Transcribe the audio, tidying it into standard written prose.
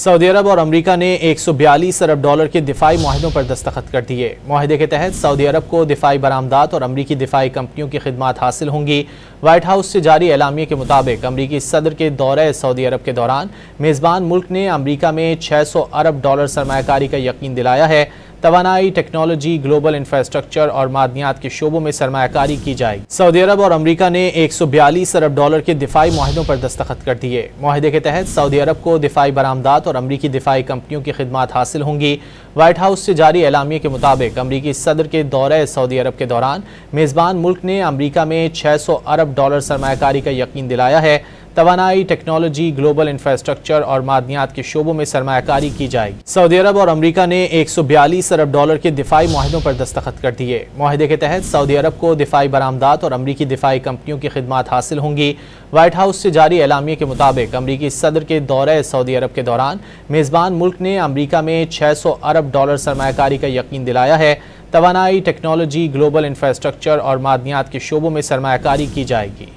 Saudi अरब और America ने 142 अरब dollar के दिफाई मुआहदों पर दस्तखत कर दिए। मुआहदे के तहत सऊदी अरब को दिफाई बरामदात और अमरीकी दिफाई कंपनियों की खिदमात हासिल होंगी। व्हाइट हाउस से जारी एलामिये के मुताबिक अमरीकी सदर के दौरे सऊदी अरब के दौरान मेज़बान मुल्क ने अमरीका में 600 अरब डॉलर सरमायाकारी का यकीन दिलाया है। तवानाई, टेक्नोलॉजी, ग्लोबल इंफ्रास्ट्रक्चर और मादनियात के शोबों में सरमायाकारी की जाएगी। सऊदी अरब और अमेरिका ने 142 अरब डॉलर के दिफाई मुआहदों पर दस्तखत कर दिए। मुआहदे के तहत सऊदी अरब को दिफाई बरामदात और अमरीकी दिफाई कंपनियों की खिदमात हासिल होंगी। व्हाइट हाउस से जारी एलामिये के मुताबिक अमरीकी सदर के दौरे सऊदी अरब के दौरान मेज़बान मुल्क ने अमरीका में 600 अरब डॉलर सरमायाकारी का यकीन दिलाया है। तवानाई, टेक्नोलॉजी, ग्लोबल इंफ्रास्ट्रक्चर और मादनियात के शोबों में सरमायाकारी की जाएगी। सऊदी अरब और अमेरिका ने 142 अरब डॉलर के दिफाई मुआहदों पर दस्तखत कर दिए। मुआहदे के तहत सऊदी अरब को दिफाई बरामदात और अमरीकी दिफाई कंपनियों की खिदमात हासिल होंगी। व्हाइट हाउस से जारी एलामिये के मुताबिक अमरीकी सदर के दौरे सऊदी अरब के दौरान मेज़बान मुल्क ने अमरीका में 600 अरब डॉलर सरमायाकारी का यकीन दिलाया है। तवानाई, टेक्नोलॉजी, ग्लोबल इंफ्रास्ट्रक्चर और मादनियात के शोबों में सरमायाकारी की जाएगी।